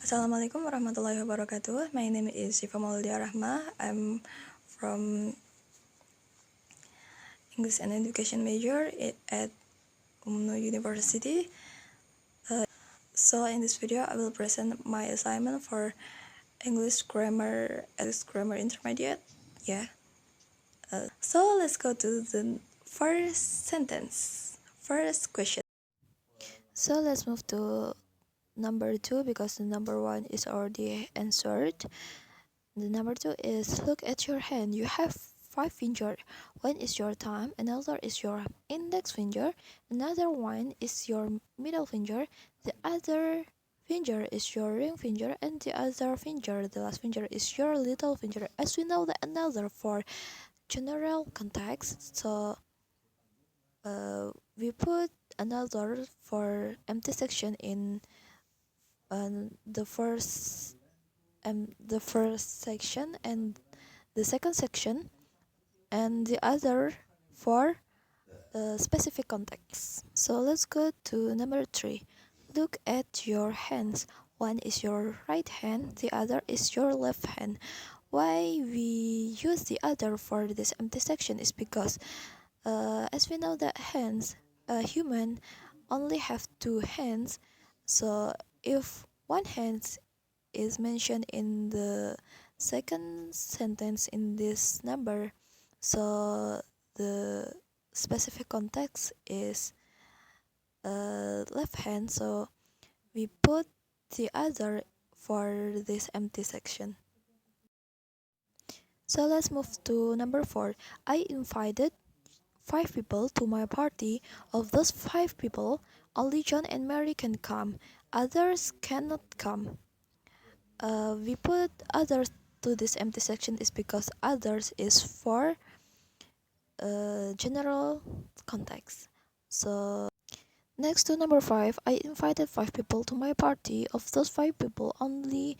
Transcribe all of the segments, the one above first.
Assalamualaikum warahmatullahi wabarakatuh. My name is Maulidia Rahma. I'm from English and Education major at University. So in this video, I will present my assignment for English grammar intermediate. Yeah. So let's go to the first sentence. First question. So let's move to number 2 because the number 1 is already answered. The number 2 is look at your hand. You have 5 fingers. One is your thumb, another is your index finger, another one is your middle finger, the other finger is your ring finger, and the other finger, the last finger, is your little finger. As we know that another for general context, so we put another for empty section in the first section and the second section, and the other for specific context. So let's go to number 3. Look at your hands. One is your right hand, the other is your left hand. Why we use the other for this empty section is because as we know that hands, human only have 2 hands. So if one hand is mentioned in the second sentence in this number, so the specific context is left hand, so we put the other for this empty section. So let's move to number 4. I invited 5 people to my party. Of those 5 people, only John and Mary can come. Others cannot come. We put others to this empty section is because others is for general context. So next to number 5, I invited 5 people to my party. Of those 5 people, only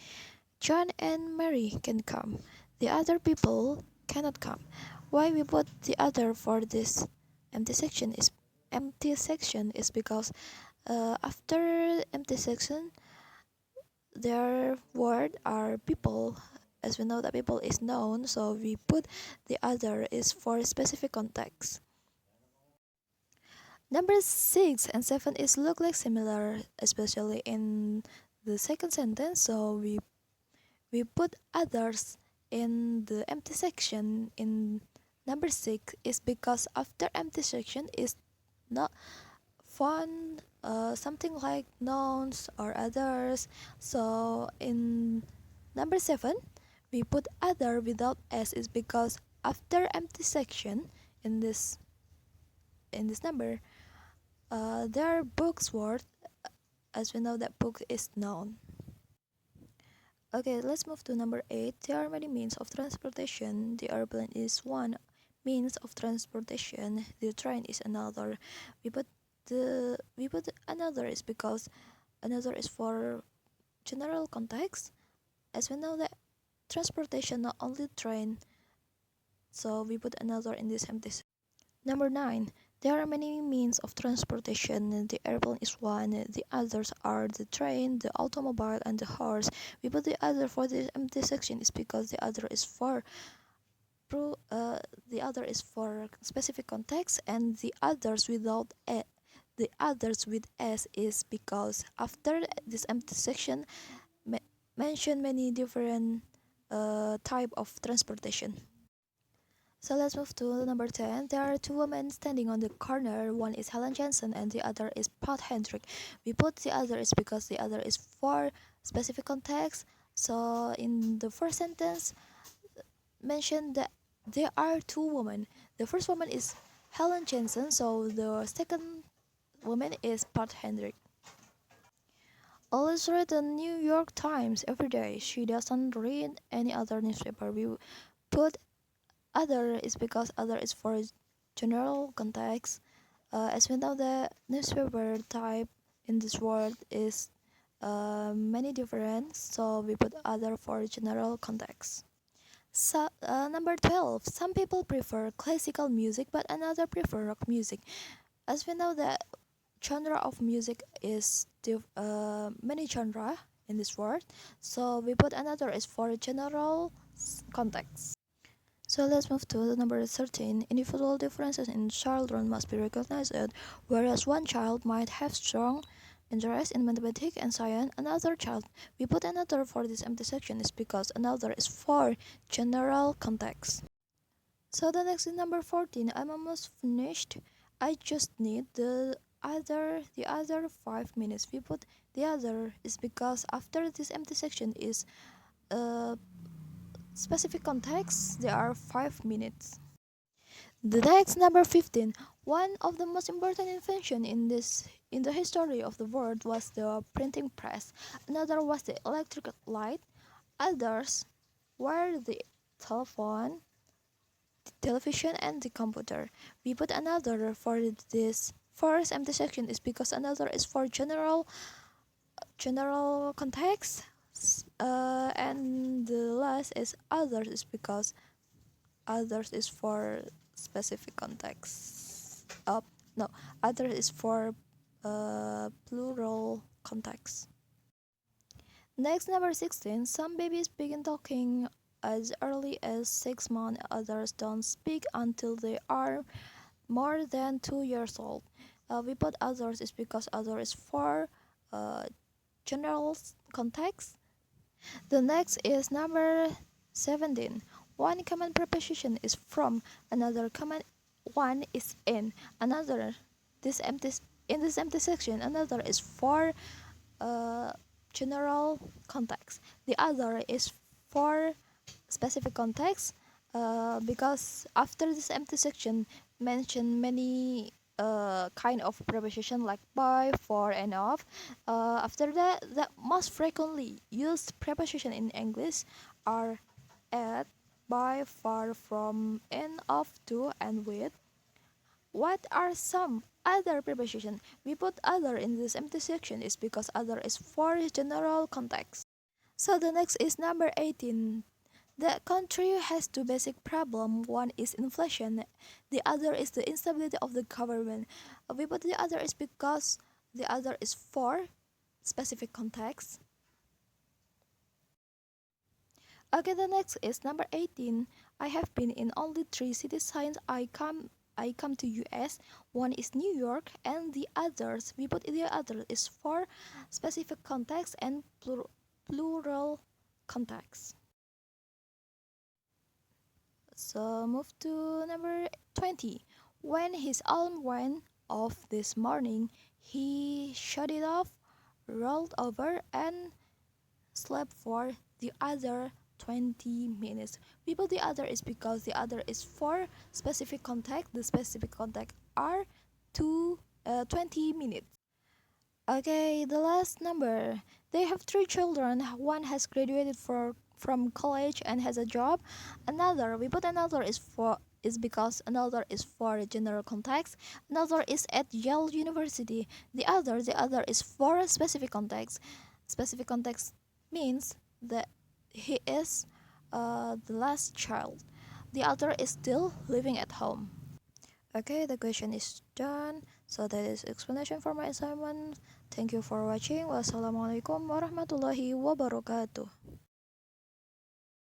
John and Mary can come. The other people cannot come. Why we put the other for this empty section is because after empty section their word are people. As we know that people is known, so we put the other is for specific context. Number 6 and 7 is look like similar, especially in the second sentence, so we put others in the empty section in number 6 is because after empty section is not found something like nouns or others. So in number 7 we put other without s is because after empty section in this number there are books word, as we know that book is noun. Okay, let's move to number 8. There are many means of transportation. The airplane is one means of transportation. The train is another. We put another is because another is for general context. As we know that transportation not only train, so we put another in this empty. Number 9. There are many means of transportation. The airplane is one. The others are the train, the automobile, and the horse. We put the other for the empty section is because the other is for specific context, and the others without the others with s is because after this empty section mention many different type of transportation. So let's move to number 10. There are 2 women standing on the corner. One is Helen Jensen and the other is Pat Hendrick. We put the other is because the other is for specific context. So in the first sentence, mention that there are 2 women. The first woman is Helen Jensen, so the second woman is Pat Hendrick. Always read the New York Times every day. She doesn't read any other newspaper. We put other is because other is for general context. As we know, the newspaper type in this world is many different, so we put other for general context. So number 12, some people prefer classical music but another prefer rock music. As we know, the genre of music is many genre in this word. So we put another is for general context. So let's move to the number 13. Individual differences in children must be recognized. Whereas one child might have strong interest in mathematics and science, another child, we put another for this empty section is because another is for general context. So the next is number 14. I'm almost finished. I just need the other 5 minutes. We put the other is because after this empty section is specific context, there are 5 minutes. The next number 15. One of the most important invention in the history of the world was the printing press. Another was the electric light. Others were the telephone, the television, and the computer. We put another for this first empty section is because another is for general context. And the last is others is because others is for specific context. No, others is for plural context. Next, number 16. Some babies begin talking as early as 6 months. Others don't speak until they are more than 2 years old. We put others is because other is for general context. The next is number 17. One common preposition is from, another common one is in, another this empty in this empty section, another is for general context. The other is for specific context because after this empty section mention many kind of preposition like by, for, and of. After that, the most frequently used preposition in English are at, by, far, from, in, of, to, and with. What are some other preposition? We put other in this empty section is because other is for general context. So the next is number 18. The country has two basic problems. One is inflation, the other is the instability of the government. We put the other is because the other is for specific context. Okay, the next is number 18. I have been in only 3 cities since I come to US. One is New York and the others. We put the other is for specific context and plural context. So move to number 20. When his alarm went off this morning, he shut it off, rolled over, and slept for the other 20 minutes. We put the other is because the other is for specific context. The specific context are 20 minutes. Okay, the last number. They have 3 children. One has graduated from college and has a job. Another, we put another is because another is for general context. Another is at Yale University. The other is for a specific context. Specific context means that he is the last child. The other is still living at home. Okay, the question is done. So that is explanation for my assignment. Thank you for watching. Wassalamualaikum warahmatullahi wabarakatuh.